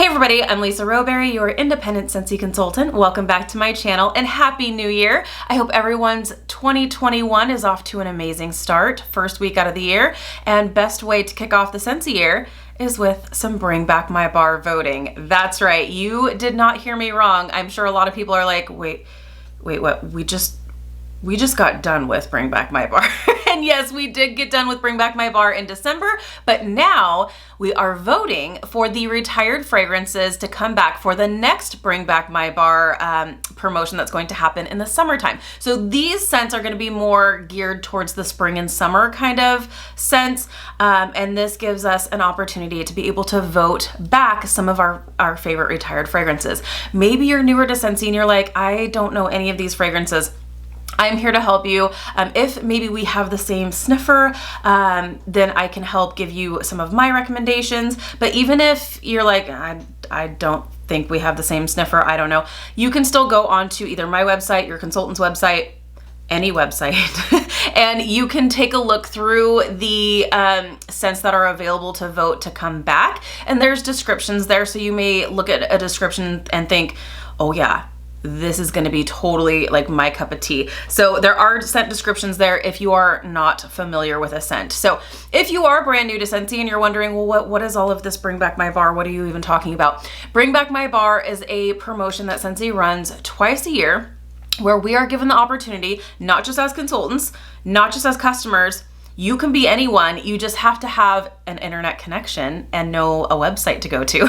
everybody, I'm Lisa Rowberry, your independent Scentsy consultant. Welcome back to my channel and Happy New Year. I hope everyone's 2021 is off to an amazing start, first week out of the year, and best way to kick off the Scentsy year is with some Bring Back My Bar voting. That's right, you did not hear me wrong. I'm sure a lot of people are like, wait, what? We just got done with Bring Back My Bar. And yes, we did get done with Bring Back My Bar in December, but now we are voting for the retired fragrances to come back for the next Bring Back My Bar promotion that's going to happen in the summertime. So these scents are going to be more geared towards the spring and summer kind of scents, and this gives us an opportunity to be able to vote back some of our favorite retired fragrances. Maybe you're newer to Scentsy and you're like, I don't know any of these fragrances. I'm here to help you. If maybe we have the same sniffer, then I can help give you some of my recommendations. But even if you're like, I don't think we have the same sniffer, I don't know, you can still go onto either my website, your consultant's website, any website, and you can take a look through the scents that are available to vote to come back. And there's descriptions there, so you may look at a description and think, oh yeah, this is going to be totally like my cup of tea. So there are scent descriptions there if you are not familiar with a scent. So if you are brand new to Scentsy and you're wondering, well, what is all of this Bring Back My Bar? What are you even talking about? Bring Back My Bar is a promotion that Scentsy runs twice a year, where we are given the opportunity, not just as consultants, not just as customers, you can be anyone, you just have to have an internet connection and know a website to go to,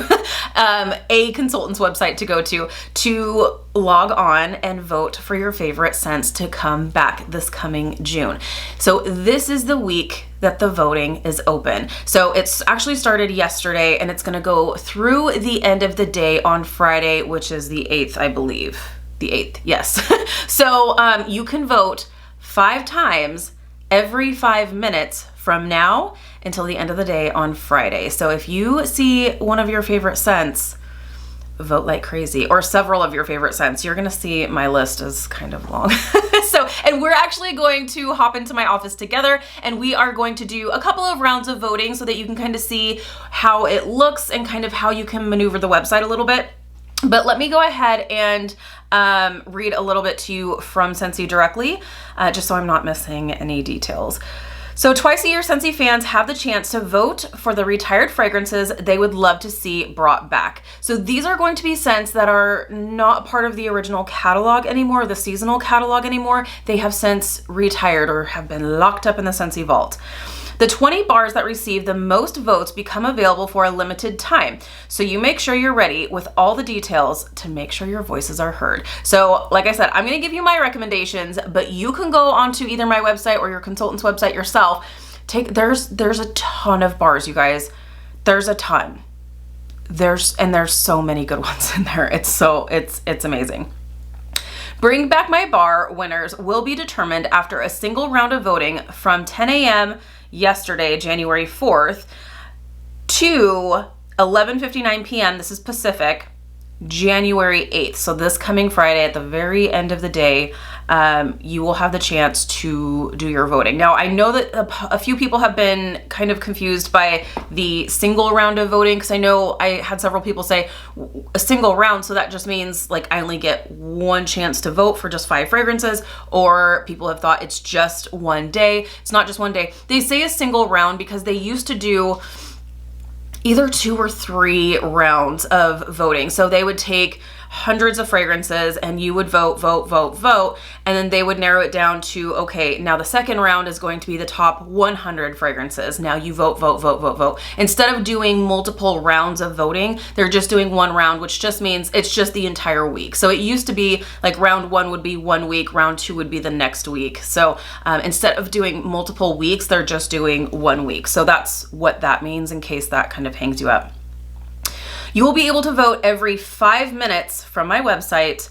a consultant's website to go to log on and vote for your favorite scents to come back this coming June. So this is the week that the voting is open. So it's actually started yesterday and it's gonna go through the end of the day on Friday, which is the 8th, I believe. The 8th, yes. So you can vote 5 times every 5 minutes from now until the end of the day on Friday. So if you see one of your favorite scents, vote like crazy, or several of your favorite scents. You're gonna see my list is kind of long. And we're actually going to hop into my office together and we are going to do a couple of rounds of voting so that you can kind of see how it looks and kind of how you can maneuver the website a little bit. But let me go ahead and read a little bit to you from Scentsy directly, just so I'm not missing any details. So twice a year, Scentsy fans have the chance to vote for the retired fragrances they would love to see brought back. So these are going to be scents that are not part of the original catalog anymore, the seasonal catalog anymore. They have since retired or have been locked up in the Scentsy vault. The 20 bars that receive the most votes become available for a limited time. So you make sure you're ready with all the details to make sure your voices are heard. So like I said, I'm gonna give you my recommendations, but you can go onto either my website or your consultant's website yourself. There's a ton of bars, you guys. There's a ton. There's so many good ones in there. It's amazing. Bring Back My Bar winners will be determined after a single round of voting from 10 a.m. yesterday, January 4th, to 11:59 p.m. This is Pacific, January 8th. So this coming Friday at the very end of the day, you will have the chance to do your voting. Now, I know that a few people have been kind of confused by the single round of voting, because I know I had several people say a single round, so that just means like I only get one chance to vote for just 5 fragrances, or people have thought it's just one day. It's not just one day. They say a single round because they used to do either 2 or 3 rounds of voting. So they would take hundreds of fragrances and you would vote, and then they would narrow it down to, okay, now the second round is going to be the top 100 fragrances. Now you vote. Instead of doing multiple rounds of voting, they're just doing one round, which just means it's just the entire week. So it used to be like round 1 would be 1 week, round 2 would be the next week. So instead of doing multiple weeks, they're just doing 1 week. So that's what that means, in case that kind of hangs you up. You will be able to vote every 5 minutes from my website,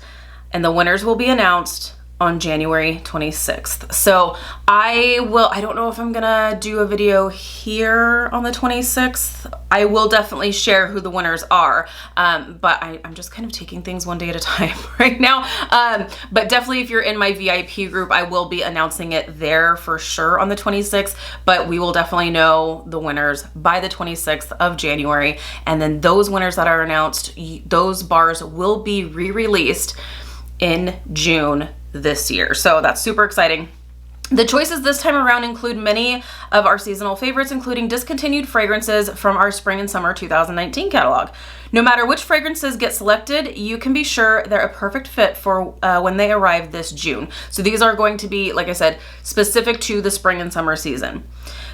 and the winners will be announced on January 26th. So I don't know if I'm gonna do a video here on the 26th. I will definitely share who the winners are, but I'm just kind of taking things one day at a time right now. But definitely if you're in my VIP group, I will be announcing it there for sure on the 26th, but we will definitely know the winners by the 26th of January. And then those winners that are announced, those bars will be re-released in June this year. So that's super exciting. The choices this time around include many of our seasonal favorites, including discontinued fragrances from our spring and summer 2019 catalog. No matter which fragrances get selected, you can be sure they're a perfect fit for when they arrive this June. So these are going to be, like I said, specific to the spring and summer season.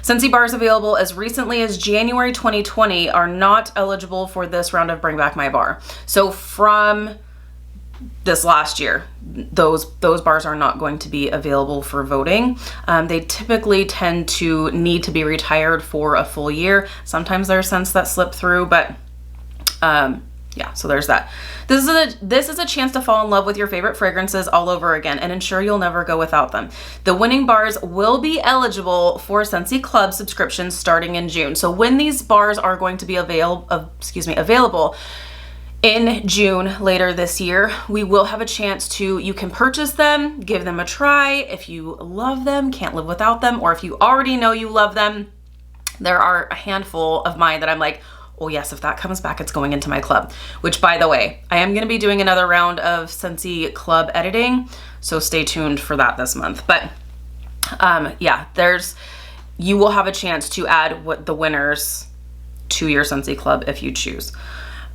Scentsy Bars available as recently as January 2020 are not eligible for this round of Bring Back My Bar. So from this last year, those bars are not going to be available for voting. They typically tend to need to be retired for a full year. Sometimes there are scents that slip through, but yeah, so there's that. This is a chance to fall in love with your favorite fragrances all over again and ensure you'll never go without them. The winning bars will be eligible for Scentsy Club subscriptions starting in June. So when these bars are going to be available in June later this year, we will have a chance to, you can purchase them, give them a try. If you love them, can't live without them, or if you already know you love them, there are a handful of mine that I'm like, oh yes, if that comes back, it's going into my club. Which, by the way, I am gonna be doing another round of Scentsy Club editing, so stay tuned for that this month. But yeah, you will have a chance to add what the winners to your Scentsy Club if you choose.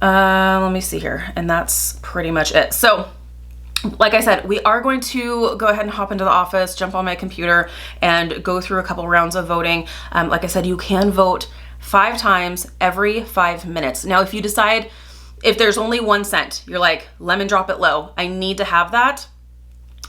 Let me see here. And that's pretty much it. So like I said, we are going to go ahead and hop into the office, jump on my computer, and go through a couple rounds of voting. Like I said, you can vote 5 times every 5 minutes. Now, if you decide, if there's only one scent, you're like, Lemon Drop It Low, I need to have that.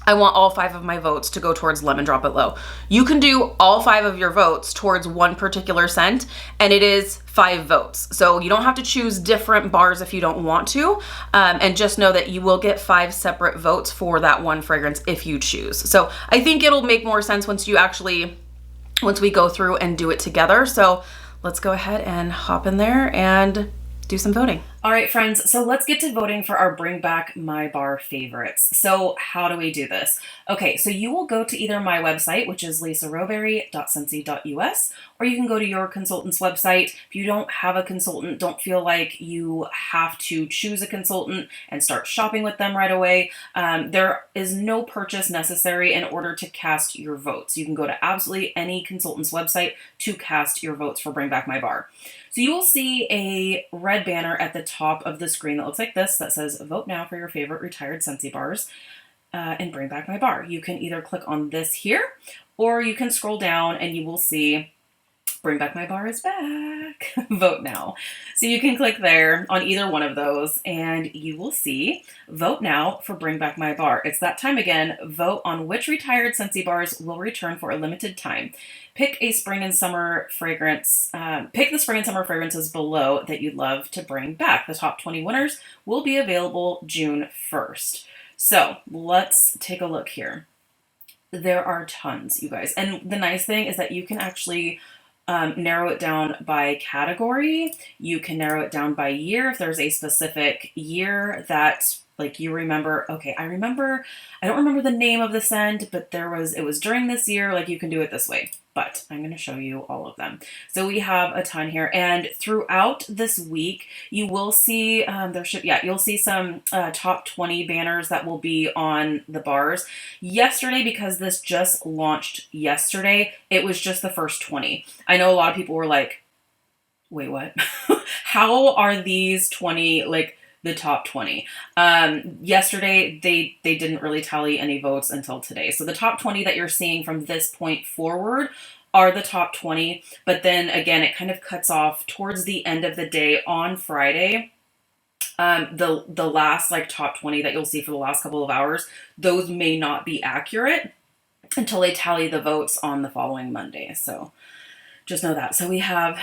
I want all 5 of my votes to go towards Lemon Drop It Low. You can do all 5 of your votes towards one particular scent, and it is 5 votes. So you don't have to choose different bars if you don't want to. And just know that you will get 5 separate votes for that one fragrance if you choose. So I think it'll make more sense once we go through and do it together. So let's go ahead and hop in there and do some voting. All right, friends, so let's get to voting for our Bring Back My Bar favorites. So how do we do this? Okay, so you will go to either my website, which is lisarowberry.scentsy.us, or you can go to your consultant's website. If you don't have a consultant, don't feel like you have to choose a consultant and start shopping with them right away. There is no purchase necessary in order to cast your votes. You can go to absolutely any consultant's website to cast your votes for Bring Back My Bar. So you will see a red banner at the top of the screen that looks like this that says vote now for your favorite retired Scentsy Bars and Bring Back My Bar. You can either click on this here, or you can scroll down and you will see Bring Back My Bar is back. Vote now. So you can click there on either one of those and you will see vote now for Bring Back My Bar. It's that time again. Vote on which retired Scentsy Bars will return for a limited time. Pick a spring and summer fragrance. Pick the spring and summer fragrances below that you'd love to bring back. The top 20 winners will be available June 1st. So let's take a look here. There are tons, you guys. And the nice thing is that you can actually narrow it down by category. You can narrow it down by year if there's a specific year that like you remember. Okay, I don't remember the name of the scent, but it was during this year. Like you can do it this way, but I'm going to show you all of them. So we have a ton here, and throughout this week, you will see you'll see some top 20 banners that will be on the bars. Yesterday, because this just launched yesterday, it was just the first 20. I know a lot of people were like, wait, what? How are these 20 like the top 20? Yesterday, they didn't really tally any votes until today. So the top 20 that you're seeing from this point forward are the top 20. But then again, it kind of cuts off towards the end of the day on Friday. The last like top 20 that you'll see for the last couple of hours, those may not be accurate until they tally the votes on the following Monday. So just know that. So we have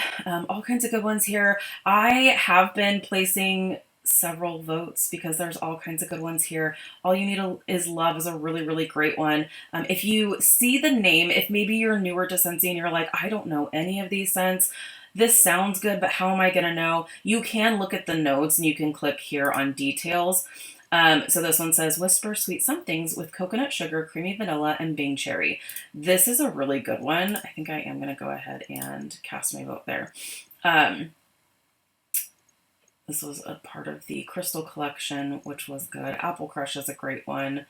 all kinds of good ones here. I have been placing several votes because there's all kinds of good ones here. All You Need Is Love is a really, really great one. If you see the name, if maybe you're newer to Scentsy and you're like, I don't know any of these scents, this sounds good, but how am I going to know? You can look at the notes and you can click here on details. So this one says, Whisper Sweet Somethings with coconut sugar, creamy vanilla, and Bing cherry. This is a really good one. I think I am going to go ahead and cast my vote there. This was a part of the Crystal collection, which was good. Apple Crush is a great one.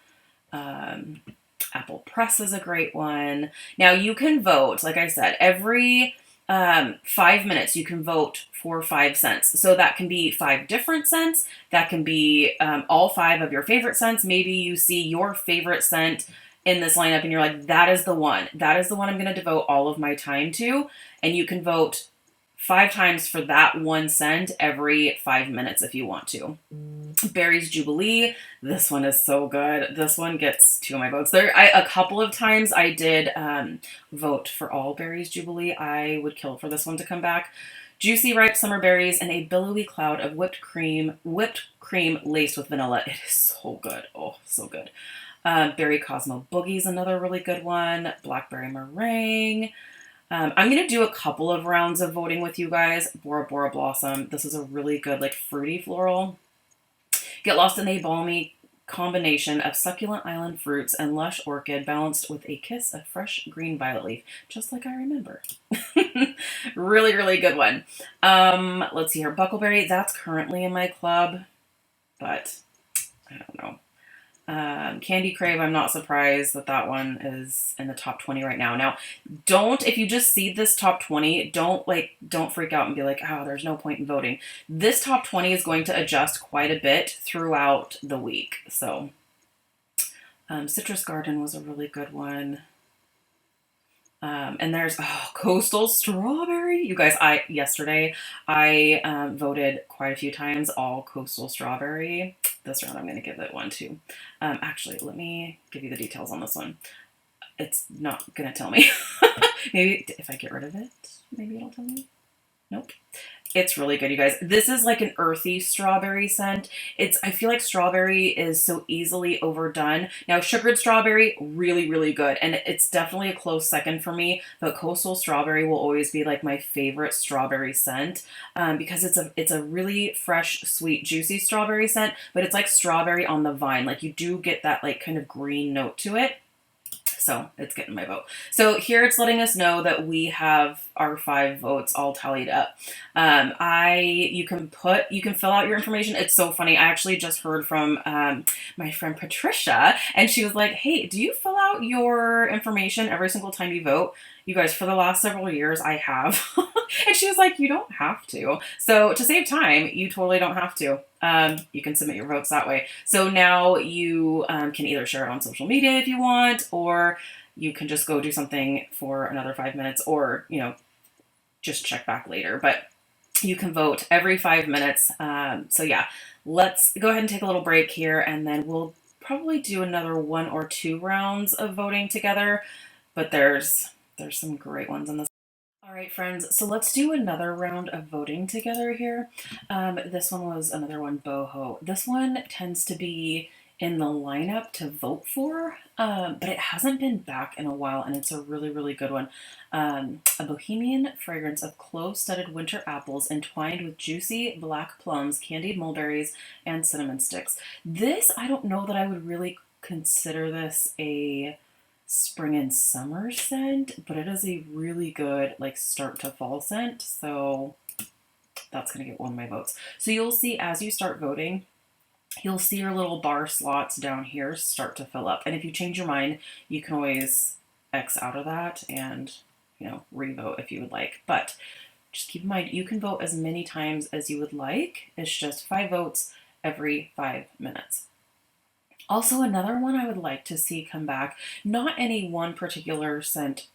Apple Press is a great one. Now you can vote, like I said, every 5 minutes you can vote for 5 scents. So that can be 5 different scents. That can be all 5 of your favorite scents. Maybe you see your favorite scent in this lineup and you're like, that is the one. That is the one I'm going to devote all of my time to. And you can vote 5 times for that one scent every 5 minutes if you want to. Berry's Jubilee. This one is so good. This one gets 2 of my votes. A couple of times I did vote for all Berry's Jubilee. I would kill for this one to come back. Juicy ripe summer berries and a billowy cloud of whipped cream laced with vanilla. It is so good. Oh, so good. Berry Cosmo Boogie's another really good one. Blackberry Meringue. I'm going to do a couple of rounds of voting with you guys. Bora Bora Blossom. This is a really good, like, fruity floral. Get lost in a balmy combination of succulent island fruits and lush orchid balanced with a kiss of fresh green violet leaf. Just like I remember. Really, really good one. Let's see here. Buckleberry. That's currently in my club, but I don't know. Candy Crave, I'm not surprised that that one is in the top 20 right now. Now, if you just see this top 20, don't freak out and be like, oh, there's no point in voting. This top 20 is going to adjust quite a bit throughout the week. So, Citrus Garden was a really good one. And there's Coastal Strawberry. You guys, yesterday I voted quite a few times all Coastal Strawberry. This round I'm going to give it one too. Actually, let me give you the details on this one. It's not going to tell me. Maybe if I get rid of it, maybe it'll tell me. Nope. It's really good, you guys. This is like an earthy strawberry scent. I feel like strawberry is so easily overdone. Now, sugared strawberry, really, really good. And it's definitely a close second for me. But Coastal Strawberry will always be like my favorite strawberry scent because it's a really fresh, sweet, juicy strawberry scent. But it's like strawberry on the vine. Like you do get that like kind of green note to it. So it's getting my vote. So here it's letting us know that we have our 5 votes all tallied up. You can fill out your information. It's so funny. I actually just heard from my friend Patricia, and she was like, hey, do you fill out your information every single time you vote? You guys, for the last several years, I have. And she was like, you don't have to. So to save time, you totally don't have to. You can submit your votes that way. So now you can either share it on social media if you want, or you can just go do something for another 5 minutes, or, just check back later. But you can vote every 5 minutes. So yeah, let's go ahead and take a little break here, and then we'll probably do another 1 or 2 rounds of voting together. But there's some great ones in this. All right, friends, so let's do another round of voting together here. This one was another one, Boho. This one tends to be in the lineup to vote for, but it hasn't been back in a while, and it's a really, really good one. A bohemian fragrance of clove-studded winter apples entwined with juicy black plums, candied mulberries, and cinnamon sticks. This, I don't know that I would really consider this a spring and summer scent, but it is a really good like start to fall scent, so that's gonna get one of my votes. So you'll see as you start voting, you'll see your little bar slots down here start to fill up, and if you change your mind, you can always X out of that and revote if you would like. But just keep in mind, you can vote as many times as you would like. It's just 5 votes every 5 minutes. Also, another one I would like to see come back, not any one particular scent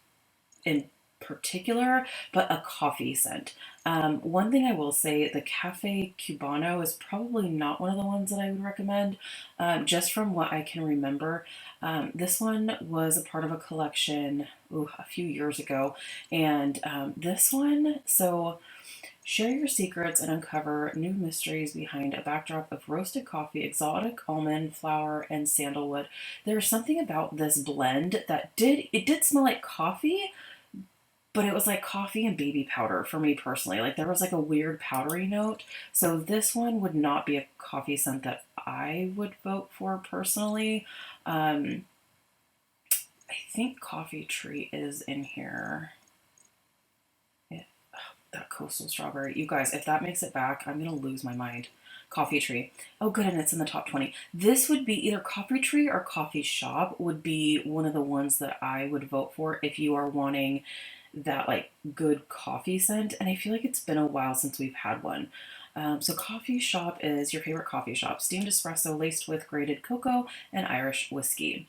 in particular, but a coffee scent. One thing I will say, the Cafe Cubano is probably not one of the ones that I would recommend, just from what I can remember. This one was a part of a collection a few years ago, and this one, so Share your secrets and uncover new mysteries behind a backdrop of roasted coffee, exotic almond flour, and sandalwood. There's something about this blend that did smell like coffee, but it was like coffee and baby powder for me personally. Like there was like a weird powdery note. So this one would not be a coffee scent that I would vote for personally. I think Coffee Tree is in here. That coastal strawberry. You guys, if that makes it back, I'm going to lose my mind. Coffee Tree. Oh, good, and it's in the top 20. This would be either Coffee Tree or Coffee Shop would be one of the ones that I would vote for if you are wanting that like good coffee scent. And I feel like it's been a while since we've had one. So Coffee Shop is your favorite coffee shop. Steamed espresso laced with grated cocoa and Irish whiskey.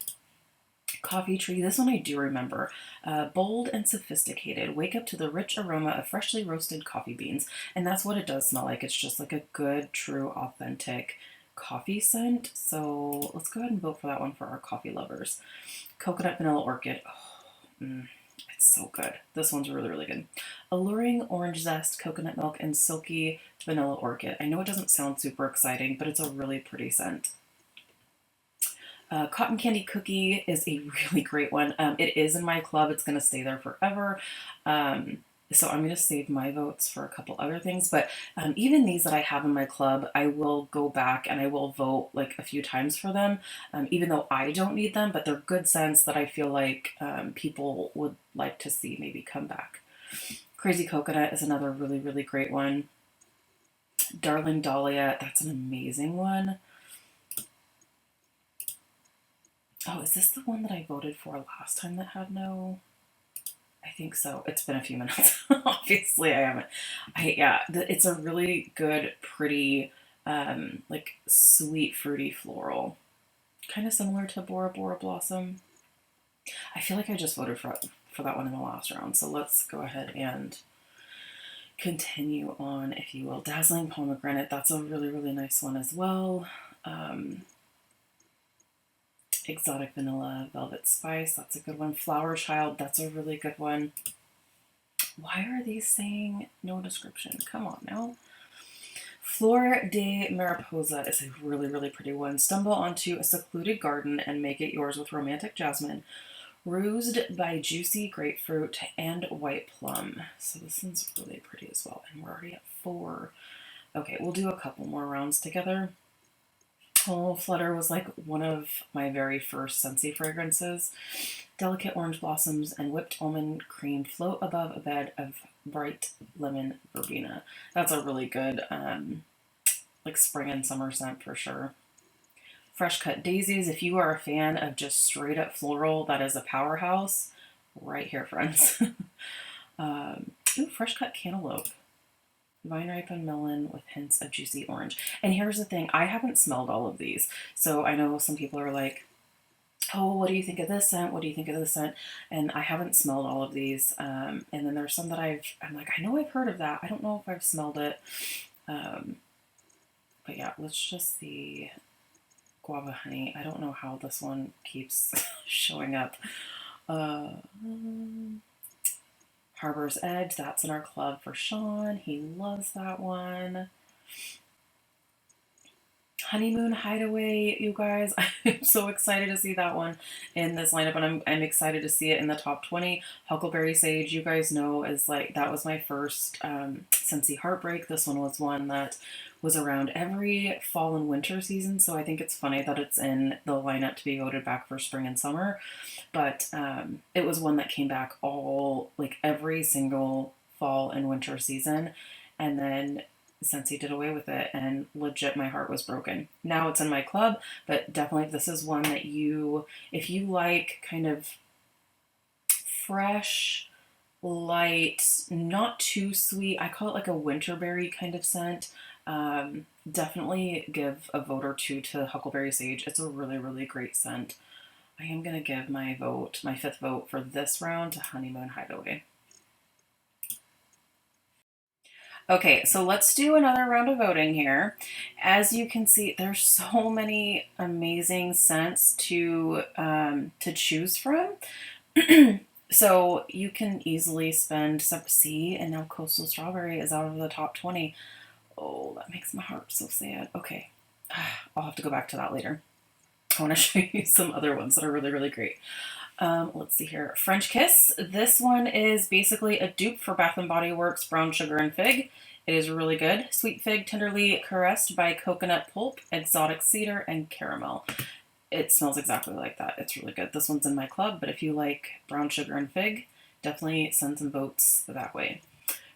Coffee Tree, this one I do remember. Bold and sophisticated. Wake up to the rich aroma of freshly roasted coffee beans. And that's what it does smell like. It's just like a good, true, authentic coffee scent. So let's go ahead and vote for that one for our coffee lovers. Coconut Vanilla Orchid. Oh, it's so good. This one's really, really good. Alluring orange zest, coconut milk, and silky vanilla orchid. I know it doesn't sound super exciting, but it's a really pretty scent. Cotton Candy Cookie is a really great one. It is in my club. It's going to stay there forever. So I'm going to save my votes for a couple other things. But even these that I have in my club, I will go back and I will vote like a few times for them, even though I don't need them. But they're good scents that I feel like people would like to see maybe come back. Crazy Coconut is another really, really great one. Darling Dahlia, that's an amazing one. Oh, is this the one that I voted for last time that had no? I think so. It's been a few minutes. Obviously, I haven't. It's a really good, pretty, like sweet, fruity floral. Kind of similar to Bora Bora Blossom. I feel like I just voted for that one in the last round. So let's go ahead and continue on, if you will. Dazzling Pomegranate. That's a really, really nice one as well. Exotic Vanilla Velvet Spice, that's a good one. Flower Child, that's a really good one. Why are these saying no description? Come on now. Flor de Mariposa is a really, really pretty one. Stumble onto a secluded garden and make it yours with romantic jasmine, roosed by juicy grapefruit and white plum. So this one's really pretty as well. And we're already at 4. Okay, we'll do a couple more rounds together. Oh, Flutter was like one of my very first Scentsy fragrances. Delicate orange blossoms and whipped almond cream float above a bed of bright lemon verbena. That's a really good like spring and summer scent for sure. Fresh cut daisies. If you are a fan of just straight up floral, that is a powerhouse. Right here, friends. Ooh, fresh cut cantaloupe. Vine ripened melon with hints of juicy orange. And here's the thing, I haven't smelled all of these. So I know some people are like, oh, what do you think of this scent? What do you think of this scent? And I haven't smelled all of these. And then there's some that I'm like, I know I've heard of that. I don't know if I've smelled it. But yeah, let's just see. Guava Honey. I don't know how this one keeps showing up. Harbor's Edge, that's in our club for Sean. He loves that one. Honeymoon Hideaway, you guys. I'm so excited to see that one in this lineup, and I'm excited to see it in the top 20. Huckleberry Sage, you guys know, is like, that was my first Scentsy Heartbreak. This one was one that was around every fall and winter season, so I think it's funny that it's in the lineup to be voted back for spring and summer. But it was one that came back all, like every single fall and winter season, and then Scentsy did away with it, and legit my heart was broken. Now it's in my club, but definitely this is one that if you like kind of fresh, light, not too sweet, I call it like a winterberry kind of scent, definitely give a vote or two to Huckleberry Sage. It's a really, really great scent. I am going to give my 5th vote for this round to Honeymoon Hideaway. Okay, so let's do another round of voting here. As you can see, there's so many amazing scents to choose from. So you can easily spend some C, and now Coastal Strawberry is out of the top 20. Oh, that makes my heart so sad. Okay, I'll have to go back to that later. I want to show you some other ones that are really, really great. Let's see here. French Kiss. This one is basically a dupe for Bath & Body Works Brown Sugar and Fig. It is really good. Sweet fig tenderly caressed by coconut pulp, exotic cedar, and caramel. It smells exactly like that. It's really good. This one's in my club, but if you like brown sugar and fig, definitely send some votes that way.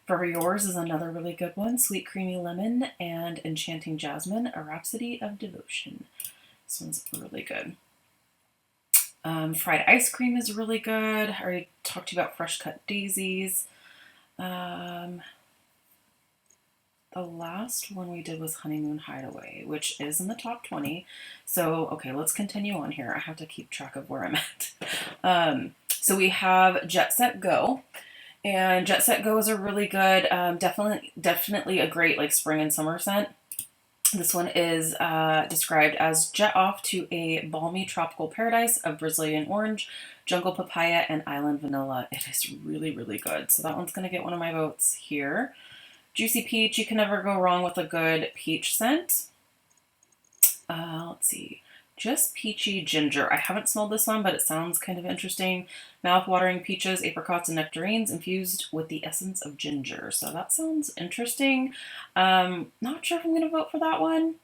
Forever Yours is another really good one. Sweet Creamy Lemon and Enchanting Jasmine, A Rhapsody of Devotion. This one's really good. Fried Ice Cream is really good. I already talked to you about Fresh Cut Daisies. The last one we did was Honeymoon Hideaway, which is in the top 20. So, okay, let's continue on here. I have to keep track of where I'm at. So we have Jet Set Go. And Jet Set Go is a really good, definitely a great like spring and summer scent. This one is described as jet off to a balmy tropical paradise of Brazilian orange, jungle papaya, and island vanilla. It is really, really good. So that one's going to get one of my votes here. Juicy Peach. You can never go wrong with a good peach scent. Let's see. Just Peachy Ginger. I haven't smelled this one, but it sounds kind of interesting. Mouth-watering peaches, apricots, and nectarines infused with the essence of ginger. So that sounds interesting. Not sure if I'm going to vote for that one.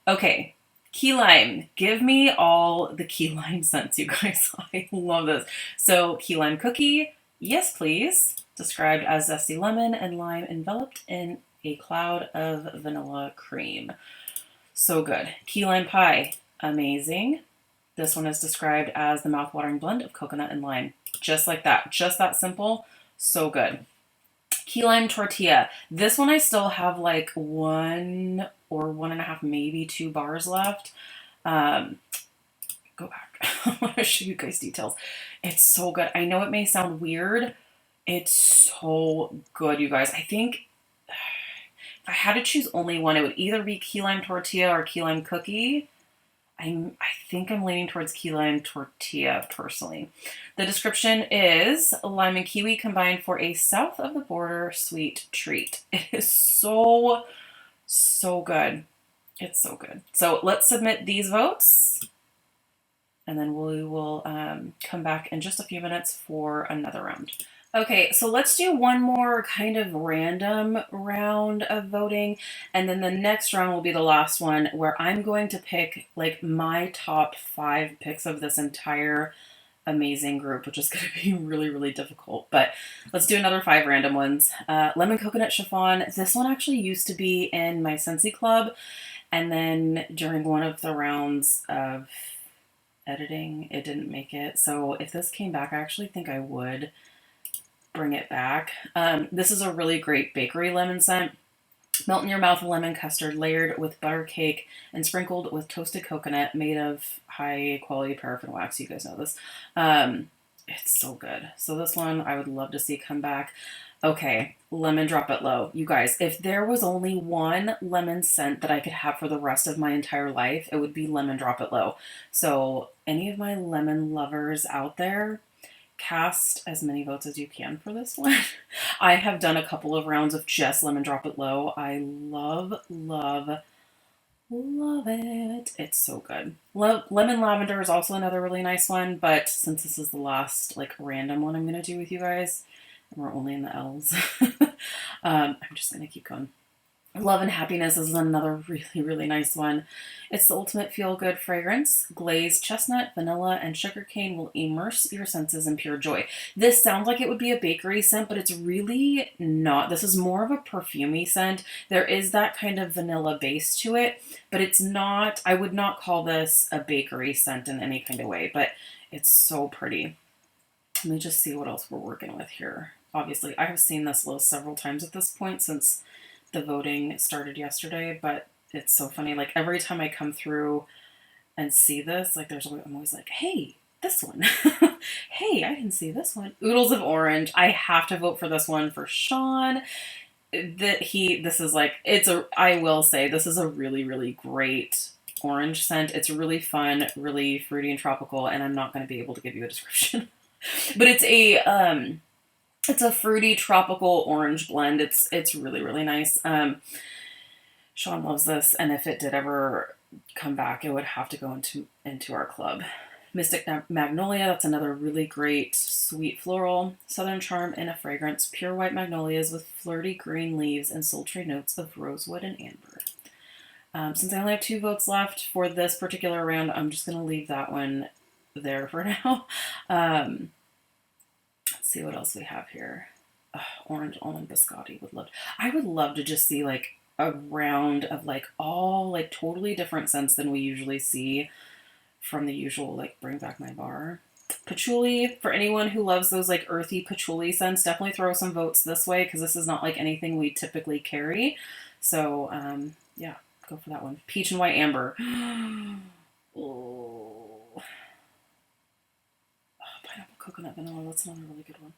Okay. Key lime. Give me all the key lime scents, you guys. I love this. So key lime cookie. Yes, please. Described as zesty lemon and lime enveloped in a cloud of vanilla cream. So good. Key lime pie. Amazing. This one is described as the mouth-watering blend of coconut and lime. Just like that. Just that simple. So good. Key lime tortilla. This one I still have like 1 or 1.5, maybe 2 bars left. Go back. I want to show you guys details. It's so good. I know it may sound weird. It's so good, you guys. I think if I had to choose only one, it would either be key lime tortilla or key lime cookie. I think I'm leaning towards key lime tortilla personally. The description is lime and kiwi combined for a south of the border sweet treat. It is so, so good. It's so good. So let's submit these votes, and then we will come back in just a few minutes for another round. Okay, so let's do one more kind of random round of voting, and then the next round will be the last one where I'm going to pick like my top 5 picks of this entire amazing group, which is going to be really, really difficult. But let's do another 5 random ones. Lemon Coconut Chiffon. This one actually used to be in my Scentsy Club, and then during one of the rounds of editing, it didn't make it. So if this came back, I actually think I would bring it back. This is a really great bakery lemon scent. Melt in your mouth lemon custard layered with butter cake and sprinkled with toasted coconut made of high quality paraffin wax. You guys know this. It's so good. So this one I would love to see come back. Okay, Lemon Drop It Low. You guys, if there was only one lemon scent that I could have for the rest of my entire life, it would be Lemon Drop It Low. So any of my lemon lovers out there, cast as many votes as you can for this one. I have done a couple of rounds of just Lemon Drop It Low. I love, love, love it. It's so good. Lemon Lavender is also another really nice one, but since this is the last like random one I'm going to do with you guys, and we're only in the L's, I'm just going to keep going. Love and Happiness is another really, really nice one. It's the ultimate feel-good fragrance. Glazed chestnut, vanilla, and sugarcane will immerse your senses in pure joy. This sounds like it would be a bakery scent, but it's really not. This is more of a perfumey scent. There is that kind of vanilla base to it, but it's not, I would not call this a bakery scent in any kind of way, but it's so pretty. Let me just see what else we're working with here. Obviously, I have seen this list several times at this point since the voting started yesterday, but it's so funny. Like every time I come through and see this, like I'm always like, hey, this one. Hey, I didn't see this one. Oodles of Orange. I have to vote for this one for Sean. This is like, I will say this is a really, really great orange scent. It's really fun, really fruity and tropical, and I'm not going to be able to give you a description. But it's a fruity tropical orange blend. It's really, really nice. Sean loves this, and if it did ever come back, it would have to go into our club. Mystic Magnolia, that's another really great sweet floral. Southern Charm in a fragrance, pure white magnolias with flirty green leaves and sultry notes of rosewood and amber. Since I only have 2 votes left for this particular round, I'm just going to leave that one there for now. Let's see what else we have here. Orange almond biscotti I would love to just see like a round of like all like totally different scents than we usually see from the usual like Bring Back My Bar. Patchouli, for anyone who loves those like earthy patchouli scents, definitely throw some votes this way because this is not like anything we typically carry. So yeah, go for that one. Peach and white amber. Oh, pineapple coconut vanilla, that's another really good one.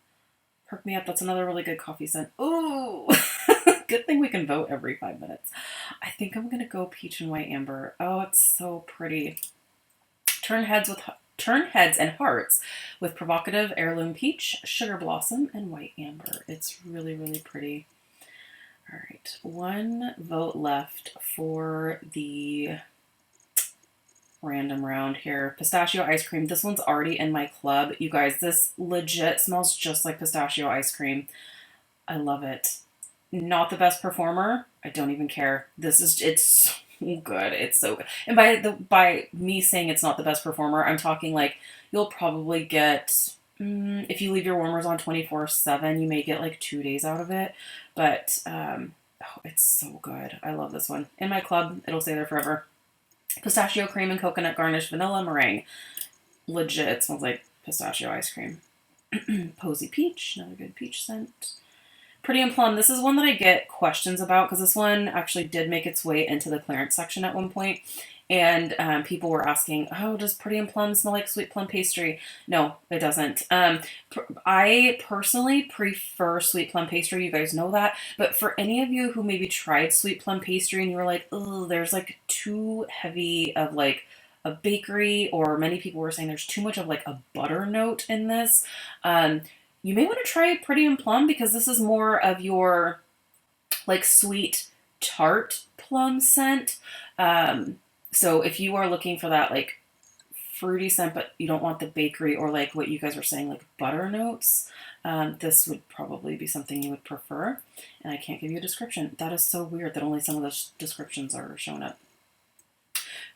Perk Me Up, that's another really good coffee scent. Ooh, good thing we can vote every 5 minutes. I think I'm gonna go peach and white amber. Oh, it's so pretty. Turn heads and hearts with provocative heirloom peach, sugar blossom, and white amber. It's really, really pretty. All right, 1 vote left for the random round here. Pistachio ice cream. This one's already in my club. You guys, this legit smells just like pistachio ice cream. I love it. Not the best performer. I don't even care. It's so good. It's so good. And by me saying it's not the best performer, I'm talking like you'll probably get, if you leave your warmers on 24/7, you may get like 2 days out of it. But oh, it's so good. I love this one. In my club, it'll stay there forever. Pistachio cream and coconut garnish vanilla meringue. Legit, it smells like pistachio ice cream. Posy Peach, another good peach scent. Pretty and Plum, this is one that I get questions about because this one actually did make its way into the clearance section at one point. And people were asking, oh, does Pretty and Plum smell like sweet plum pastry? No, it doesn't. I personally prefer sweet plum pastry. You guys know that. But for any of you who maybe tried sweet plum pastry and you were like, oh, there's like too heavy of like a bakery, or many people were saying there's too much of like a butter note in this. You may want to try Pretty and Plum because this is more of your like sweet tart plum scent. So if you are looking for that like fruity scent, but you don't want the bakery or like what you guys were saying, like butter notes, this would probably be something you would prefer. And I can't give you a description. That is so weird that only some of the descriptions are showing up.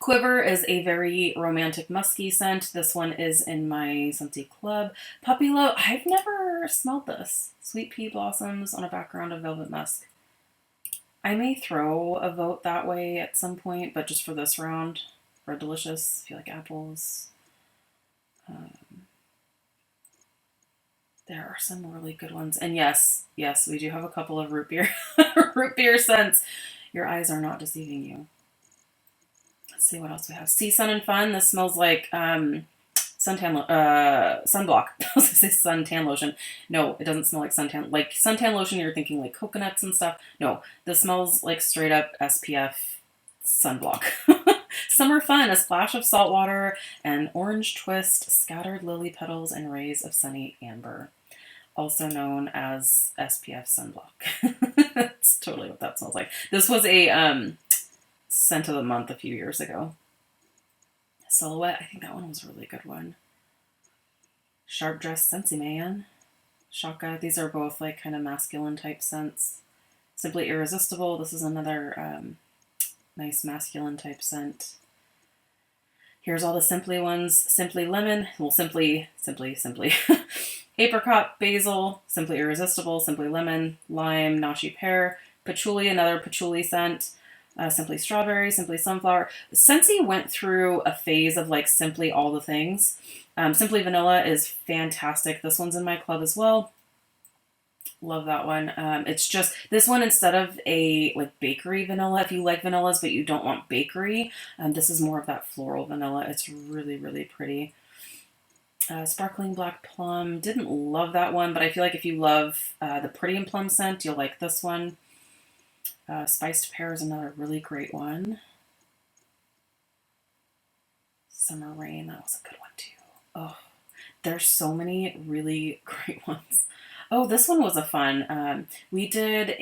Quiver is a very romantic musky scent. This one is in my Scentsy Club. Puppy Love, I've never smelled this. Sweet pea blossoms on a background of velvet musk. I may throw a vote that way at some point, but just for this round, Red Delicious, I feel like apples. There are some really good ones. And yes, we do have a couple of root beer root beer scents. Your eyes are not deceiving you. Let's see what else we have. Sea Sun and Fun. This smells like sunblock. I was gonna say suntan lotion. No, it doesn't smell like suntan. Like suntan lotion, you're thinking like coconuts and stuff. No, this smells like straight up SPF sunblock. Summer Fun, a splash of salt water and orange twist, scattered lily petals and rays of sunny amber. Also known as SPF sunblock. That's totally what that smells like. This was a scent of the month a few years ago. Silhouette, I think that one was a really good one. Sharp Dressed Scentsy Man. Shaka, these are both like kind of masculine type scents. Simply Irresistible, this is another nice masculine type scent. Here's all the Simply ones. Simply Lemon, well, Simply. Apricot, Basil, Simply Irresistible, Simply Lemon, Lime, Nashi Pear, Patchouli, another patchouli scent. Simply Strawberry, Simply Sunflower. Scentsy went through a phase of like simply all the things. Simply Vanilla is fantastic. This one's in my club as well. Love that one. It's just this one, instead of a like bakery vanilla, if you like vanillas but you don't want bakery, this is more of that floral vanilla. It's really, really pretty. Sparkling Black Plum. Didn't love that one, but I feel like if you love the Pretty and Plum scent, you'll like this one. Spiced Pear is another really great one. Summer Rain, that was a good one too. Oh, There's so many really great ones. Oh, this one was a fun. We did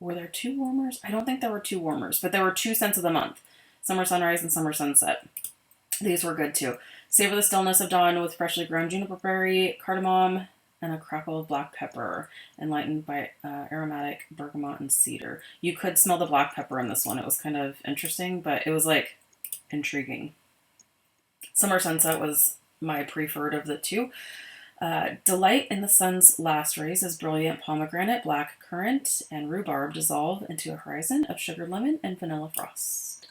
were there 2 warmers? I don't think there were 2 warmers, but there were 2 scents of the month. Summer Sunrise and Summer Sunset. These were good too. Savor the stillness of dawn with freshly ground juniper berry, cardamom, and a crackle of black pepper, enlightened by aromatic bergamot and cedar. You could smell the black pepper in this one. It was kind of interesting, but it was like intriguing. Summer Sunset was my preferred of the 2. Delight in the sun's last rays as brilliant pomegranate, black currant, and rhubarb dissolve into a horizon of sugared lemon and vanilla frost.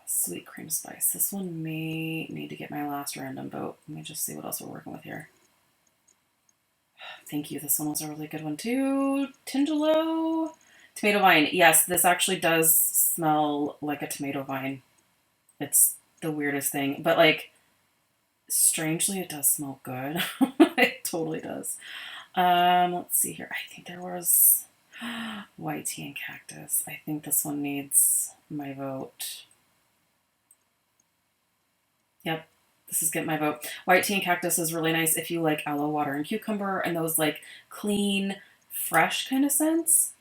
Sweet cream spice. This one may need to get my last random vote. Let me just see what else we're working with here. Thank you. This one was a really good one too. Tingelo. Tomato vine. Yes, this actually does smell like a tomato vine. It's the weirdest thing, but like strangely it does smell good. It totally does. Let's see here. I think there was white tea and cactus. I think this one needs my vote. Yep, this is getting my vote. White tea and cactus is really nice if you like aloe, water, and cucumber and those like clean, fresh kind of scents.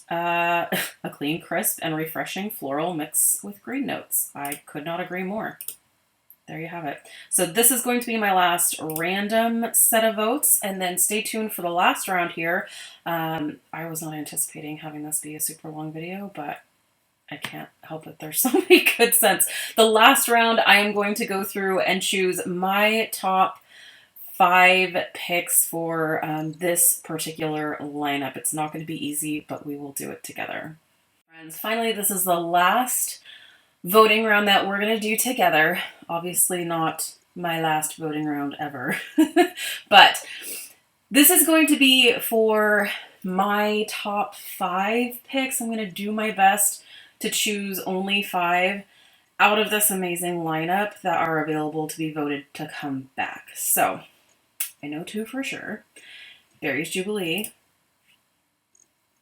A clean, crisp, and refreshing floral mix with green notes. I could not agree more. There you have it. So this is going to be my last random set of votes, and then stay tuned for the last round here. I was not anticipating having this be a super long video, but I can't help it. There's so many good scents. The last round, I am going to go through and choose my top 5 picks for this particular lineup. It's not going to be easy, but we will do it together. Friends, finally, this is the last voting round that we're going to do together. Obviously not my last voting round ever, but this is going to be for my top 5 picks. I'm going to do my best to choose only 5 out of this amazing lineup that are available to be voted to come back. So I know 2 for sure. Berries Jubilee,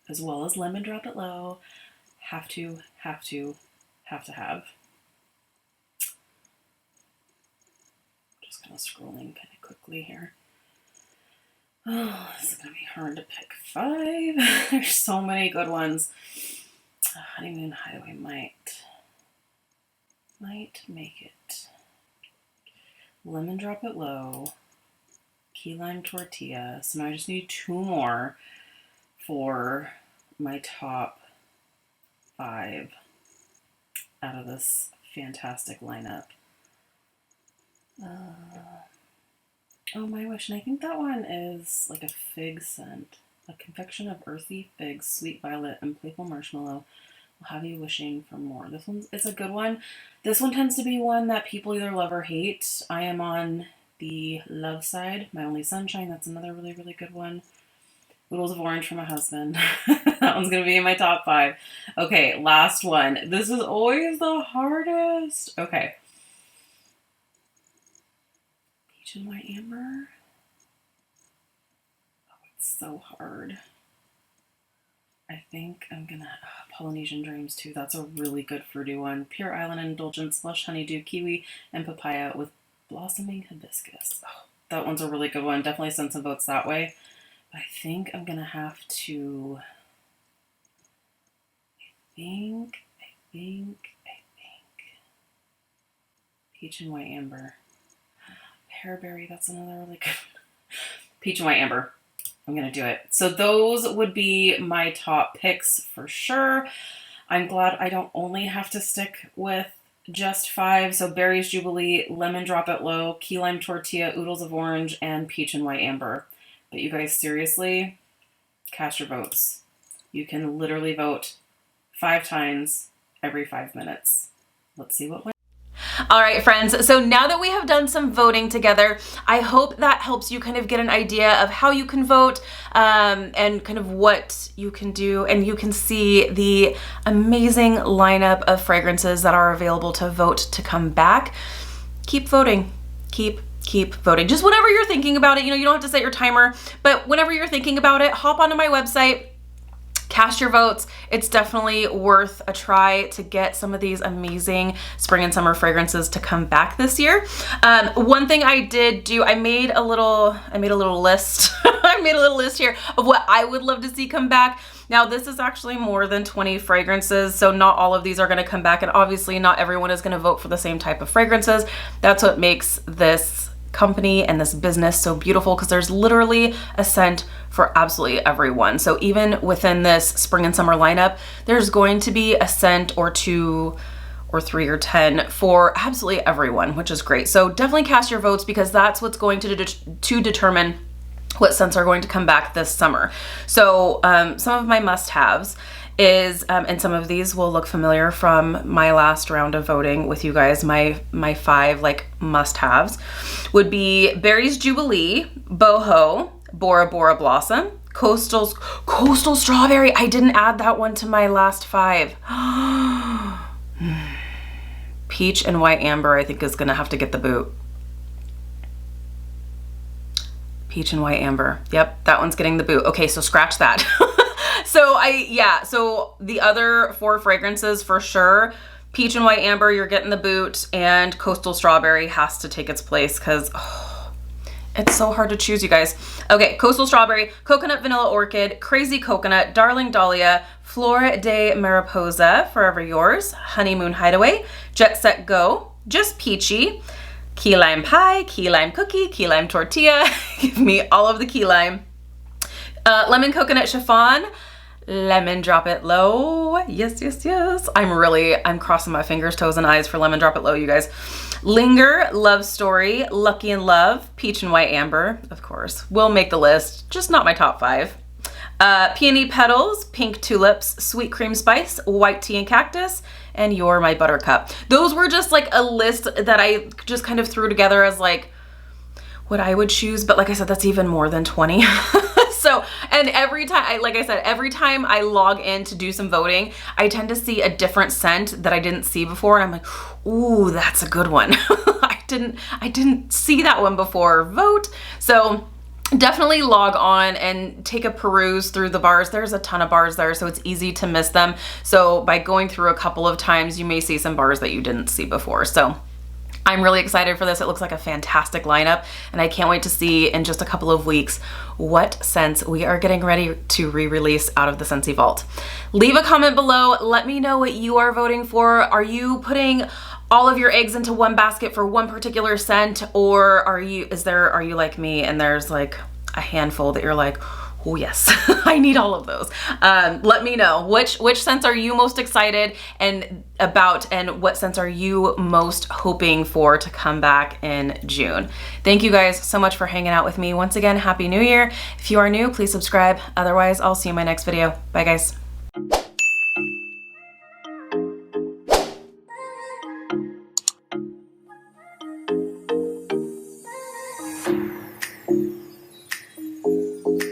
as well as Lemon Drop It Low. Have to have. Just kind of scrolling kind of quickly here. Oh, this is going to be hard to pick 5. There's so many good ones. Honeymoon Highway might make it. Lemon Drop It Low. Key Lime Tortilla. So now I just need 2 more for my top 5 out of this fantastic lineup. Oh my wish, and I think that one is like a fig scent. A confection of earthy figs, sweet violet, and playful marshmallow will have you wishing for more. This one's it's a good one. This one tends to be one that people either love or hate. I am on the love side. My Only Sunshine, that's another really, really good one. Oodles of Orange for my husband. That one's going to be in my top 5. Okay, last one. This is always the hardest. Okay. Peach and White Amber. Oh, it's so hard. I think I'm going to... Polynesian Dreams, too. That's a really good fruity one. Pure Island Indulgence, Lush Honeydew, Kiwi, and Papaya with Blossoming Hibiscus. Oh, that one's a really good one. Definitely send some votes that way. I think I'm going to have to... I think... Peach and White Amber. Hairberry, that's another really good one. Peach and White Amber. I'm going to do it. So those would be my top picks for sure. I'm glad I don't only have to stick with just 5. So Berries Jubilee, Lemon Drop It Low, Key Lime Tortilla, Oodles of Orange, and Peach and White Amber. But you guys, seriously, cast your votes. You can literally vote 5 times every 5 minutes. Let's see what wins. All right, friends, so now that we have done some voting together, I hope that helps you kind of get an idea of how you can vote and kind of what you can do, and you can see the amazing lineup of fragrances that are available to vote to come back. Keep voting. Keep voting. Just whatever you're thinking about it. You know, you don't have to set your timer, but whenever you're thinking about it, hop onto my website cast your votes. It's definitely worth a try to get some of these amazing spring and summer fragrances to come back this year. One thing I did do, I made a little list. I made a little list here of what I would love to see come back. Now, this is actually more than 20 fragrances, so not all of these are going to come back, and obviously not everyone is going to vote for the same type of fragrances. That's what makes this company and this business so beautiful, because there's literally a scent for absolutely everyone. So even within this spring and summer lineup, there's going to be a scent or 2 or 3 or 10 for absolutely everyone, which is great. So definitely cast your votes, because that's what's going to determine what scents are going to come back this summer. So some of my must-haves is, and some of these will look familiar from my last round of voting with you guys, my 5 like must-haves would be Berry's Jubilee, Boho, Bora Bora Blossom, Coastal Strawberry. I didn't add that one to my last 5. Peach and White Amber, I think, is gonna have to get the boot. Peach and White Amber. Yep, that one's getting the boot. Okay, so scratch that. So the other 4 fragrances for sure, Peach and White Amber, you're getting the boot, and Coastal Strawberry has to take its place, because it's so hard to choose, you guys. Okay, Coastal Strawberry, Coconut Vanilla Orchid, Crazy Coconut, Darling Dahlia, Flor de Mariposa, Forever Yours, Honeymoon Hideaway, Jet Set Go, Just Peachy, Key Lime Pie, Key Lime Cookie, Key Lime Tortilla. Give me all of the key lime. Lemon Coconut Chiffon, Lemon Drop It Low. Yes, yes, yes. I'm crossing my fingers, toes, and eyes for Lemon Drop It Low, you guys. Linger, Love Story, Lucky in Love, Peach and White Amber, of course, will make the list, just not my top 5. Peony Petals, Pink Tulips, Sweet Cream Spice, White Tea and Cactus, and You're My Buttercup. Those were just like a list that I just kind of threw together as like what I would choose, but like I said, that's even more than 20. So, and every time I log in to do some voting, I tend to see a different scent that I didn't see before, and I'm like, ooh, that's a good one. I didn't see that one before. Vote. So definitely log on and take a peruse through the bars. There's a ton of bars there, so it's easy to miss them. So by going through a couple of times, you may see some bars that you didn't see before. So I'm really excited for this. It looks like a fantastic lineup, and I can't wait to see in just a couple of weeks what scents we are getting ready to re-release out of the Scentsy Vault. Leave a comment below. Let me know what you are voting for. Are you putting all of your eggs into one basket for one particular scent, or are you like me and there's like a handful that you're like, oh yes, I need all of those. Let me know which scents are you most excited about, and what scents are you most hoping for to come back in June. Thank you guys so much for hanging out with me. Once again, Happy New Year. If you are new, please subscribe. Otherwise, I'll see you in my next video. Bye guys.